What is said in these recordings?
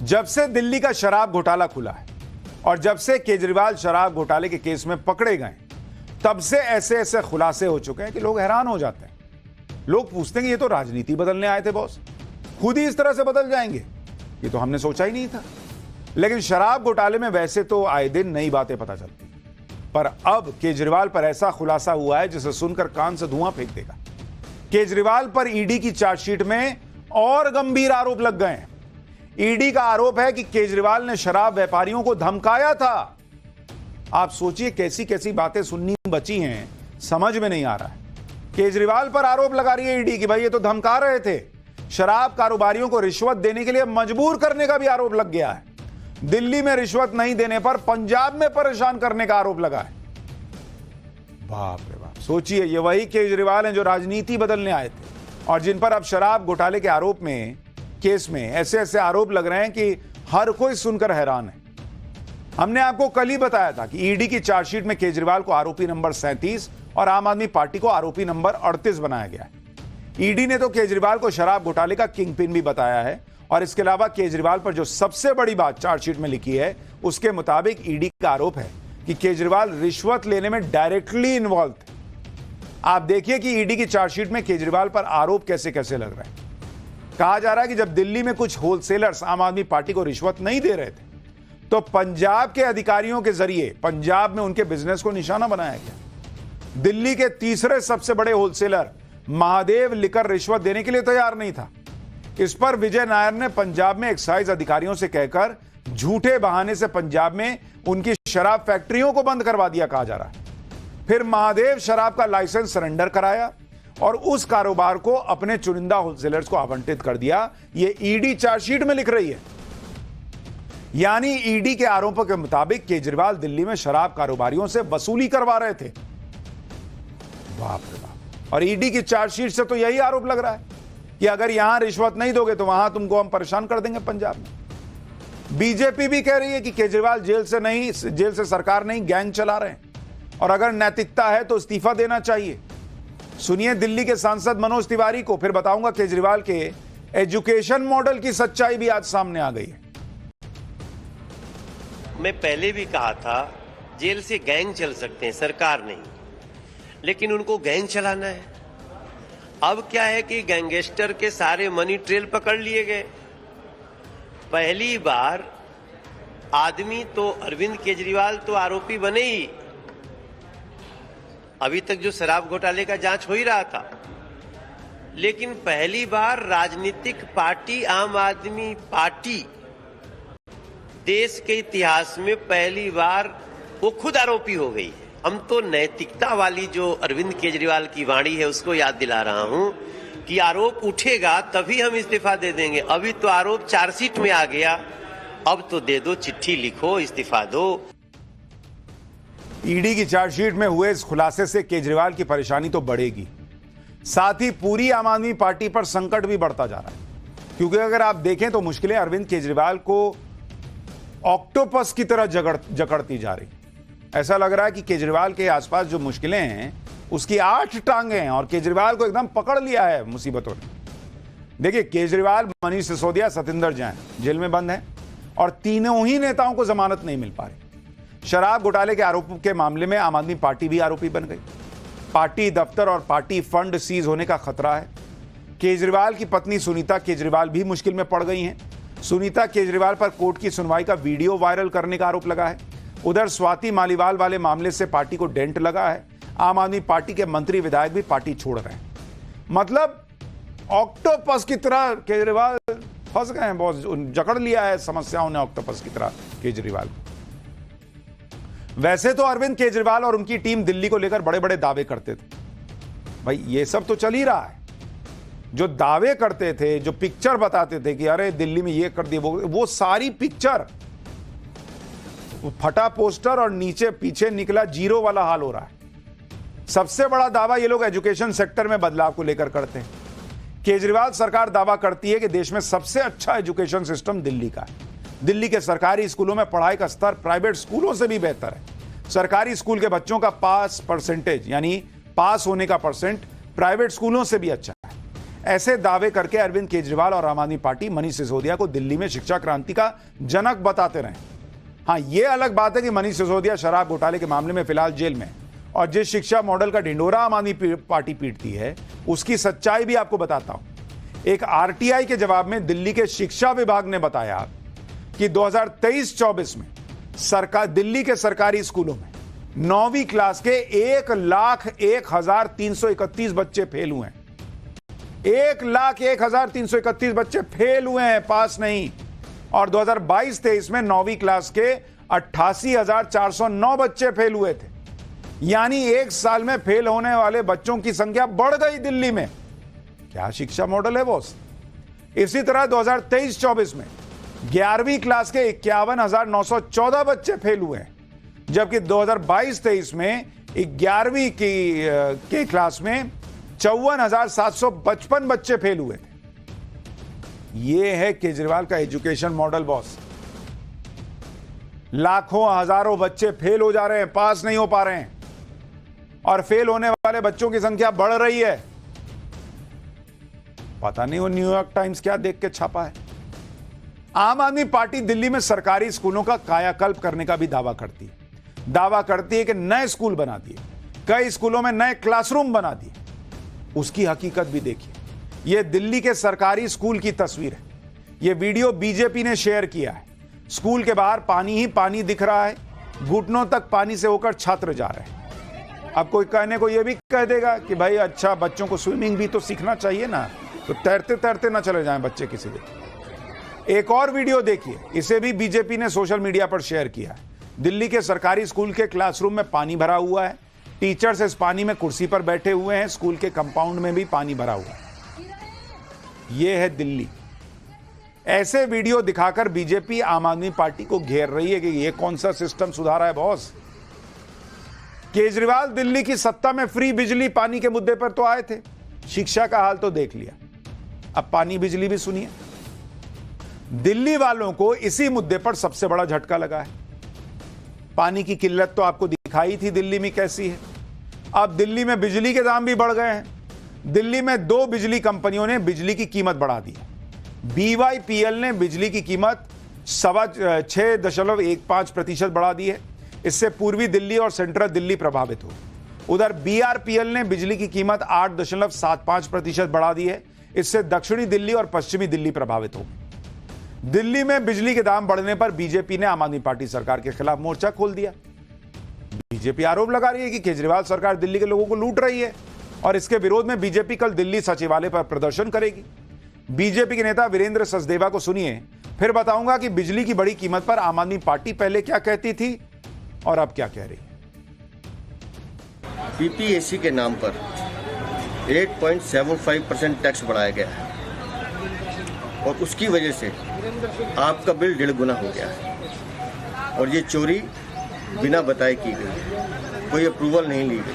जब से दिल्ली का शराब घोटाला खुला है और जब से केजरीवाल शराब घोटाले के केस में पकड़े गए, तब से ऐसे ऐसे खुलासे हो चुके हैं कि लोग हैरान हो जाते हैं। लोग पूछते हैं कि ये तो राजनीति बदलने आए थे बॉस, खुद ही इस तरह से बदल जाएंगे, ये तो हमने सोचा ही नहीं था। लेकिन शराब घोटाले में वैसे तो आए दिन नई बातें पता चलती, पर अब केजरीवाल पर ऐसा खुलासा हुआ है जिसे सुनकर कान से धुआं फेंक देगा। केजरीवाल पर ईडी की चार्जशीट में और गंभीर आरोप लग गए हैं। ईडी का आरोप है कि केजरीवाल ने शराब व्यापारियों को धमकाया था। आप सोचिए कैसी कैसी बातें सुननी बची हैं, समझ में नहीं आ रहा है। केजरीवाल पर आरोप लगा रही है ईडी कि भाई ये तो धमका रहे थे। शराब कारोबारियों को रिश्वत देने के लिए मजबूर करने का भी आरोप लग गया है। दिल्ली में रिश्वत नहीं देने पर पंजाब में परेशान करने का आरोप लगा है। बाप रे बाप, सोचिए ये वही केजरीवाल हैं जो राजनीति बदलने आए थे और जिन पर अब शराब घोटाले के आरोप में, केस में ऐसे ऐसे आरोप लग रहे हैं कि हर कोई सुनकर हैरान है। हमने आपको कल ही बताया था कि ईडी की चार्जशीट में केजरीवाल को आरोपी नंबर 37 और आम आदमी पार्टी को आरोपी नंबर 38 बनाया गया है। ईडी ने तो केजरीवाल को शराब घोटाले का किंगपिन भी बताया है और इसके अलावा केजरीवाल पर जो सबसे बड़ी बात चार्जशीट में लिखी है, उसके मुताबिक ईडी का आरोप है कि केजरीवाल रिश्वत लेने में डायरेक्टली इन्वॉल्व थे। आप देखिए कि ईडी की चार्जशीट में केजरीवाल पर आरोप कैसे कैसे लग रहे हैं। कहा जा रहा है कि जब दिल्ली में कुछ होलसेलर्स आम आदमी पार्टी को रिश्वत नहीं दे रहे थे, तो पंजाब के अधिकारियों के जरिए पंजाब में उनके बिजनेस को निशाना बनाया गया। दिल्ली के तीसरे सबसे बड़े होलसेलर महादेव लिकर रिश्वत देने के लिए तैयार नहीं था। इस पर विजय नायर ने पंजाब में एक्साइज अधिकारियों से कहकर झूठे बहाने से पंजाब में उनकी शराब फैक्ट्रियों को बंद करवा दिया, कहा जा रहा है। फिर महादेव शराब का लाइसेंस सरेंडर कराया और उस कारोबार को अपने चुनिंदा होलसेलर्स को आवंटित कर दिया। ये ईडी चार्जशीट में लिख रही है। यानी ईडी के आरोपों के मुताबिक केजरीवाल दिल्ली में शराब कारोबारियों से वसूली करवा रहे थे। बाप रे बाप। और ईडी की चार्जशीट से तो यही आरोप लग रहा है कि अगर यहां रिश्वत नहीं दोगे तो वहां तुमको हम परेशान कर देंगे पंजाब में। बीजेपी भी कह रही है कि केजरीवाल जेल से सरकार नहीं, गैंग चला रहे हैं और अगर नैतिकता है तो इस्तीफा देना चाहिए। सुनिए दिल्ली के सांसद मनोज तिवारी को, फिर बताऊंगा केजरीवाल के एजुकेशन मॉडल की सच्चाई भी आज सामने आ गई है। मैं पहले भी कहा था जेल से गैंग चल सकते हैं, सरकार नहीं, लेकिन उनको गैंग चलाना है। अब क्या है कि गैंगस्टर के सारे मनी ट्रेल पकड़ लिए गए। पहली बार आदमी तो अरविंद केजरीवाल तो आरोपी बने ही, अभी तक जो शराब घोटाले का जांच हो ही रहा था, लेकिन पहली बार राजनीतिक पार्टी आम आदमी पार्टी देश के इतिहास में पहली बार वो खुद आरोपी हो गई। हम तो नैतिकता वाली जो अरविंद केजरीवाल की वाणी है उसको याद दिला रहा हूं कि आरोप उठेगा तभी हम इस्तीफा दे देंगे। अभी तो आरोप चार्जशीट में आ गया, अब तो दे दो, चिट्ठी लिखो, इस्तीफा दो। ईडी की चार्जशीट में हुए इस खुलासे से केजरीवाल की परेशानी तो बढ़ेगी, साथ ही पूरी आम आदमी पार्टी पर संकट भी बढ़ता जा रहा है। क्योंकि अगर आप देखें तो मुश्किलें अरविंद केजरीवाल को ऑक्टोपस की तरह जकड़ती जा रही। ऐसा लग रहा है कि केजरीवाल के आसपास जो मुश्किलें हैं उसकी 8 टांगे हैं और केजरीवाल को एकदम पकड़ लिया है मुसीबतों ने। देखिए केजरीवाल, मनीष सिसोदिया, सतिंदर जैन जेल में बंद हैं और तीनों ही नेताओं को जमानत नहीं मिल पा रही। शराब घोटाले के आरोपों के मामले में आम आदमी पार्टी भी आरोपी बन गई। पार्टी दफ्तर और पार्टी फंड सीज होने का खतरा है। केजरीवाल की पत्नी सुनीता केजरीवाल भी मुश्किल में पड़ गई हैं। सुनीता केजरीवाल पर कोर्ट की सुनवाई का वीडियो वायरल करने का आरोप लगा है। उधर स्वाति मालीवाल वाले मामले से पार्टी को डेंट लगा है। आम आदमी पार्टी के मंत्री विधायक भी पार्टी छोड़ रहे हैं। मतलब ऑक्टोपस की तरह केजरीवाल फंस गए हैं, बहुत जकड़ लिया है समस्याओं ने ऑक्टोपस की तरह केजरीवाल को। वैसे तो अरविंद केजरीवाल और उनकी टीम दिल्ली को लेकर बड़े बड़े दावे करते थे। भाई ये सब तो चल ही रहा है। जो दावे करते थे, जो पिक्चर बताते थे कि अरे दिल्ली में ये कर दिया, वो सारी पिक्चर, वो फटा पोस्टर और नीचे पीछे निकला जीरो वाला हाल हो रहा है। सबसे बड़ा दावा ये लोग एजुकेशन सेक्टर में बदलाव को लेकर करते हैं। केजरीवाल सरकार दावा करती है कि देश में सबसे अच्छा एजुकेशन सिस्टम दिल्ली का है। दिल्ली के सरकारी स्कूलों में पढ़ाई का स्तर प्राइवेट स्कूलों से भी बेहतर है। सरकारी स्कूल के बच्चों का पास परसेंटेज यानी पास होने का परसेंट प्राइवेट स्कूलों से भी अच्छा है। ऐसे दावे करके अरविंद केजरीवाल और आम आदमी पार्टी मनीष सिसोदिया को दिल्ली में शिक्षा क्रांति का जनक बताते रहे। हाँ, यह अलग बात है कि मनीष सिसोदिया शराब घोटाले के मामले में फिलहाल जेल में, और जिस शिक्षा मॉडल का ढिंढोरा आम आदमी पार्टी पीटती है उसकी सच्चाई भी आपको बताता हूं। एक आरटीआई के जवाब में दिल्ली के शिक्षा विभाग ने बताया कि 2023-24 में दिल्ली के सरकारी स्कूलों में 9वीं क्लास के 1,01,331 बच्चे फेल हुए हैं। 1,01,331 बच्चे फेल हुए हैं, पास नहीं। और 2022-23 में 9वीं क्लास के 88,409 बच्चे फेल हुए थे। यानी एक साल में फेल होने वाले बच्चों की संख्या बढ़ गई दिल्ली में। क्या शिक्षा मॉडल है बॉस। इसी तरह 2023-24 में 11वीं क्लास के 51,914 बच्चे फेल हुए हैं, जबकि 2022-23 में 11वीं की क्लास में 54,755 बच्चे फेल हुए थे। यह है केजरीवाल का एजुकेशन मॉडल बॉस। लाखों हजारों बच्चे फेल हो जा रहे हैं, पास नहीं हो पा रहे हैं, और फेल होने वाले बच्चों की संख्या बढ़ रही है। पता नहीं वो न्यूयॉर्क टाइम्स क्या देख के छापा है। आम आदमी पार्टी दिल्ली में सरकारी स्कूलों का कायाकल्प करने का भी दावा करती है। दावा करती है कि नए स्कूल बना दिए, कई स्कूलों में नए क्लासरूम बना दिए। उसकी हकीकत भी देखिए। यह दिल्ली के सरकारी स्कूल की तस्वीर है। यह वीडियो बीजेपी ने शेयर किया है। स्कूल के बाहर पानी ही पानी दिख रहा है, घुटनों तक पानी से होकर छात्र जा रहे हैं। अब कोई कहने को यह भी कह देगा कि भाई अच्छा, बच्चों को स्विमिंग भी तो सीखना चाहिए ना, तो तैरते तैरते ना चले जाएं बच्चे किसी दिन। एक और वीडियो देखिए, इसे भी बीजेपी ने सोशल मीडिया पर शेयर किया है। दिल्ली के सरकारी स्कूल के क्लासरूम में पानी भरा हुआ है। टीचर्स इस पानी में कुर्सी पर बैठे हुए हैं। स्कूल के कंपाउंड में भी पानी भरा हुआ है। यह है दिल्ली। ऐसे वीडियो दिखाकर बीजेपी आम आदमी पार्टी को घेर रही है कि यह कौन सा सिस्टम सुधारा है बॉस। केजरीवाल दिल्ली की सत्ता में फ्री बिजली पानी के मुद्दे पर तो आए थे, शिक्षा का हाल तो देख लिया। अब पानी बिजली भी सुनिए। दिल्ली वालों को इसी मुद्दे पर सबसे बड़ा झटका लगा है। पानी की किल्लत तो आपको दिखाई थी दिल्ली में कैसी है। अब दिल्ली में बिजली के दाम भी बढ़ गए हैं। दिल्ली में 2 बिजली कंपनियों ने बिजली की कीमत बढ़ा दी है। BYPL ने बिजली की कीमत 6.15% बढ़ा दी है। इससे पूर्वी दिल्ली और सेंट्रल दिल्ली प्रभावित हो। उधर BRPL ने बिजली की कीमत 8.75% बढ़ा दी है। इससे दक्षिणी दिल्ली और पश्चिमी दिल्ली प्रभावित हो। दिल्ली में बिजली के दाम बढ़ने पर बीजेपी ने आम आदमी पार्टी सरकार के खिलाफ मोर्चा खोल दिया। बीजेपी आरोप लगा रही है कि केजरीवाल सरकार दिल्ली के लोगों को लूट रही है, और इसके विरोध में बीजेपी कल दिल्ली सचिवालय पर प्रदर्शन करेगी। बीजेपी के नेता वीरेंद्र सचदेवा को सुनिए, फिर बताऊंगा कि बिजली की बड़ी कीमत पर आम आदमी पार्टी पहले क्या कहती थी और अब क्या कह रही है। PPAC के नाम पर 8.75% टैक्स बढ़ाया गया है, और उसकी वजह से आपका बिल 1.5 गुना हो गया है। और ये चोरी बिना बताए की गई, कोई अप्रूवल नहीं ली गई,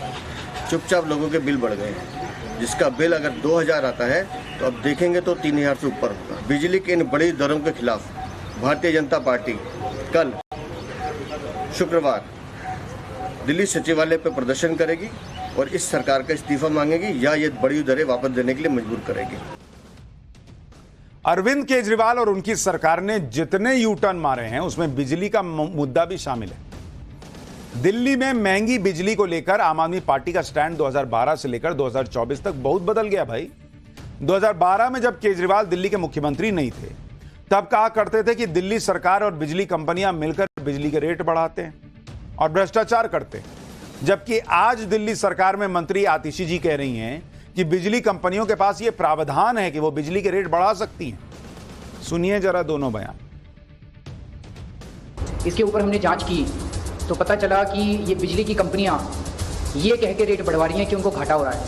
चुपचाप लोगों के बिल बढ़ गए हैं। जिसका बिल अगर 2,000 आता है तो अब देखेंगे तो 3,000 से ऊपर होगा। बिजली के इन बड़ी दरों के खिलाफ भारतीय जनता पार्टी कल शुक्रवार दिल्ली सचिवालय पर प्रदर्शन करेगी और इस सरकार का इस्तीफा मांगेगी या ये बड़ी दरें वापस देने के लिए मजबूर करेगी। अरविंद केजरीवाल और उनकी सरकार ने जितने यू टर्न मारे हैं उसमें बिजली का मुद्दा भी शामिल है। दिल्ली में महंगी बिजली को लेकर आम आदमी पार्टी का स्टैंड 2012 से लेकर 2024 तक बहुत बदल गया भाई। 2012 में जब केजरीवाल दिल्ली के मुख्यमंत्री नहीं थे, तब कहा करते थे कि दिल्ली सरकार और बिजली कंपनियां मिलकर बिजली के रेट बढ़ाते हैं और भ्रष्टाचार करते हैं। जबकि आज दिल्ली सरकार में मंत्री आतिशी जी कह रही हैं कि बिजली कंपनियों के पास यह प्रावधान है कि वो बिजली के रेट बढ़ा सकती हैं। सुनिए जरा दोनों बयान। इसके ऊपर हमने जांच की तो पता चला कि ये बिजली की कंपनियां ये कह के रेट बढ़वा रही हैं कि उनको घाटा हो रहा है,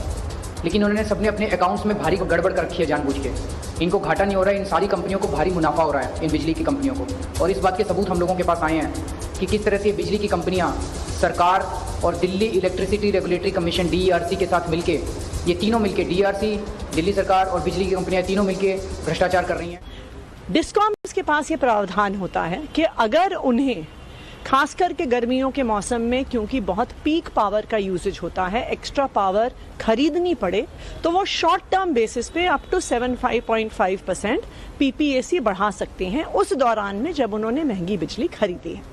लेकिन उन्होंने सबने अपने अकाउंट्स में भारी गड़बड़ कर रखी है जानबूझ के। इनको घाटा नहीं हो रहा है, इन सारी कंपनियों को भारी मुनाफा हो रहा है, इन बिजली की कंपनियों को। और इस बात के सबूत हम लोगों के पास आए हैं कि किस तरह से बिजली की कंपनियां सरकार और Delhi electricity regulatory commission DERC के साथ मिलके, ये तीनों मिलके, DERC, दिल्ली सरकार और बिजली की कंपनियां तीनों मिलके भ्रष्टाचार कर रही हैं। डिस्कॉम्स के पास ये प्रावधान होता है कि अगर उन्हें खास करके गर्मियों के मौसम में, क्योंकि बहुत पीक पावर का यूजेज होता है, एक्स्ट्रा पावर खरीदनी पड़े तो वो शॉर्ट टर्म बेसिस पे अप टू 75.5% पीपीएसी बढ़ा सकते हैं उस दौरान में जब उन्होंने महंगी बिजली खरीदी है।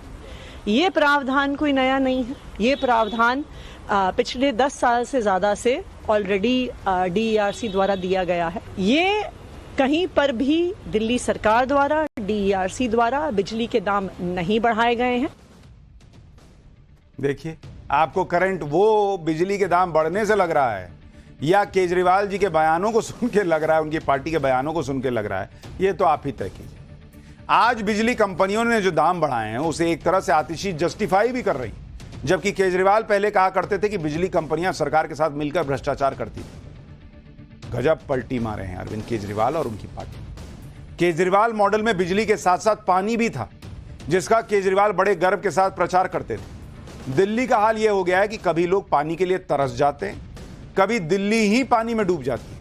ये प्रावधान कोई नया नहीं है, ये प्रावधान पिछले 10 साल से ज़्यादा से ऑलरेडी डीईआरसी द्वारा दिया गया है। ये कहीं पर भी दिल्ली सरकार द्वारा, डीईआरसी द्वारा बिजली के दाम नहीं बढ़ाए गए हैं। देखिए, आपको करंट वो बिजली के दाम बढ़ने से लग रहा है या केजरीवाल जी के बयानों को सुन के लग रहा है, उनकी पार्टी के बयानों को सुन के लग रहा है, ये तो आप ही तय कीजिए। आज बिजली कंपनियों ने जो दाम बढ़ाए हैं उसे एक तरह से आतिशी जस्टिफाई भी कर रही, जबकि केजरीवाल पहले कहा करते थे कि बिजली कंपनियां सरकार के साथ मिलकर भ्रष्टाचार करती थी। गजब पलटी मारे हैं अरविंद केजरीवाल और उनकी पार्टी। केजरीवाल मॉडल में बिजली के साथ साथ पानी भी था, जिसका केजरीवाल बड़े गर्व के साथ प्रचार करते थे। दिल्ली का हाल यह हो गया है कि कभी लोग पानी के लिए तरस जाते हैं, कभी दिल्ली ही पानी में डूब जाती है।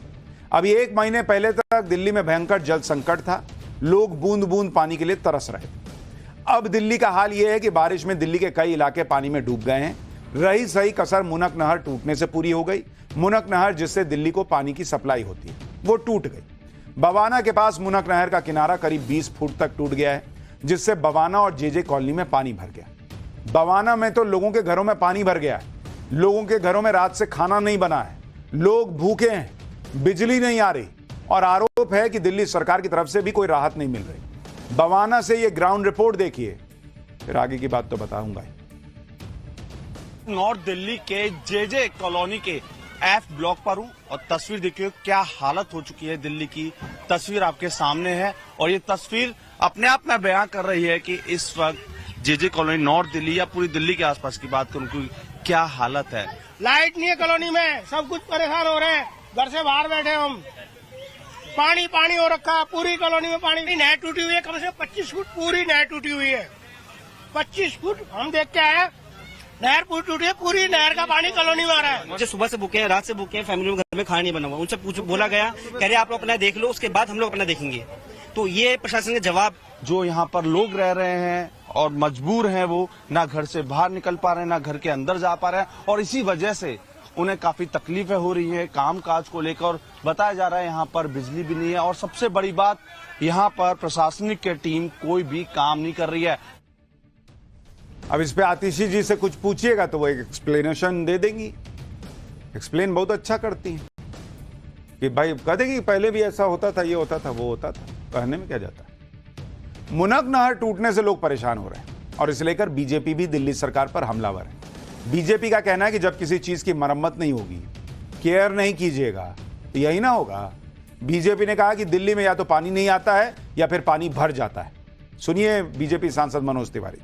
अभी 1 महीने पहले तक दिल्ली में भयंकर जल संकट था, लोग बूंद बूंद पानी के लिए तरस रहे। अब दिल्ली का हाल यह है कि बारिश में दिल्ली के कई इलाके पानी में डूब गए हैं। रही सही कसर मुनक नहर टूटने से पूरी हो गई। मुनक नहर जिससे दिल्ली को पानी की सप्लाई होती है वो टूट गई। बवाना के पास मुनक नहर का किनारा करीब 20 फुट तक टूट गया है, जिससे बवाना और जेजे कॉलोनी में पानी भर गया। बवाना में तो लोगों के घरों में पानी भर गया है, लोगों के घरों में रात से खाना नहीं बना है, लोग भूखे हैं, बिजली नहीं आ रही और आरोप है कि दिल्ली सरकार की तरफ से भी कोई राहत नहीं मिल रही। बवाना से ये ग्राउंड रिपोर्ट देखिए, फिर आगे की बात तो बताऊंगा। नॉर्थ दिल्ली के जेजे कॉलोनी के एफ ब्लॉक पर हूं और तस्वीर देखिए क्या हालत हो चुकी है। दिल्ली की तस्वीर आपके सामने है और ये तस्वीर अपने आप में बयां कर रही है कि इस वक्त जेजे कॉलोनी, नॉर्थ दिल्ली या पूरी दिल्ली के आसपास की बात करूं कि क्या हालत है। लाइट नहीं है कॉलोनी में, सब कुछ परेशान हो रहे हैं, घर से बाहर बैठे हम। पानी पानी हो रखा है, पूरी कॉलोनी में पानी। नहर टूटी हुई है, कम से कम 25 फुट पूरी नहर टूटी हुई है। 25 फुट हम देख के आए, नहर पूरी टूटी है, पूरी नहर का पानी कॉलोनी में आ रहा है। मुझे सुबह से भूखे हैं, रात से भूखे हैं, फैमिली में घर में खाना नहीं बना हुआ। उनसे बोला गया, कह रहे आप लोग अपना देख लो, उसके बाद हम लोग अपना देखेंगे। तो ये प्रशासन का जवाब। जो यहाँ पर लोग रह रहे हैं और मजबूर हैं, वो ना घर से बाहर निकल पा रहे हैं, ना घर के अंदर जा पा रहे हैं और इसी वजह से उन्हें काफी तकलीफें हो रही है काम काज को लेकर। बताया जा रहा है यहाँ पर बिजली भी नहीं है और सबसे बड़ी बात, यहाँ पर प्रशासनिक की टीम कोई भी काम नहीं कर रही है। अब इस पे आतिशी जी से कुछ पूछिएगा तो वो एक एक्सप्लेनेशन दे देंगी। एक्सप्लेन बहुत अच्छा करती हैं कि भाई कह देंगे पहले भी ऐसा होता था, ये होता था, वो होता था, कहने में क्या जाता है। मुनक नहर टूटने से लोग परेशान हो रहे हैं और इसे लेकर बीजेपी भी दिल्ली सरकार पर हमलावर है। बीजेपी का कहना है कि जब किसी चीज की मरम्मत नहीं होगी, केयर नहीं कीजिएगा तो यही ना होगा। बीजेपी ने कहा कि दिल्ली में या तो पानी नहीं आता है या फिर पानी भर जाता है। सुनिए बीजेपी सांसद मनोज तिवारी।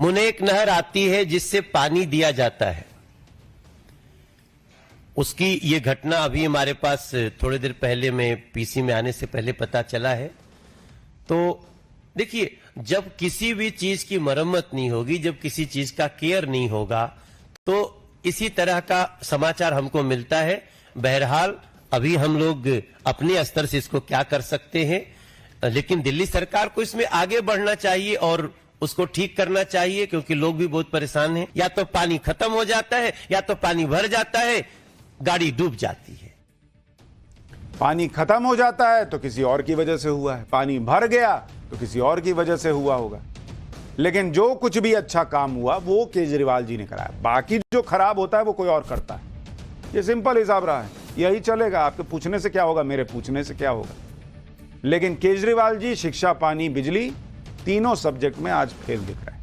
मुनेक नहर आती है जिससे पानी दिया जाता है, उसकी ये घटना अभी हमारे पास थोड़ी देर पहले में पीसी में आने से पहले पता चला है। तो देखिए, जब किसी भी चीज की मरम्मत नहीं होगी, जब किसी चीज का केयर नहीं होगा, तो इसी तरह का समाचार हमको मिलता है। बहरहाल अभी हम लोग अपने स्तर से इसको क्या कर सकते हैं, लेकिन दिल्ली सरकार को इसमें आगे बढ़ना चाहिए और उसको ठीक करना चाहिए, क्योंकि लोग भी बहुत परेशान हैं। या तो पानी खत्म हो जाता है या तो पानी भर जाता है, गाड़ी डूब जाती है। पानी खत्म हो जाता है तो किसी और की वजह से हुआ है, पानी भर गया तो किसी और की वजह से हुआ होगा। लेकिन जो कुछ भी अच्छा काम हुआ वो केजरीवाल जी ने कराया, बाकी जो खराब होता है वो कोई और करता है। ये सिंपल हिसाब रहा है, यही चलेगा। आपके पूछने से क्या होगा, मेरे पूछने से क्या होगा। लेकिन केजरीवाल जी शिक्षा, पानी, बिजली, तीनों सब्जेक्ट में आज फेल दिख रहा है।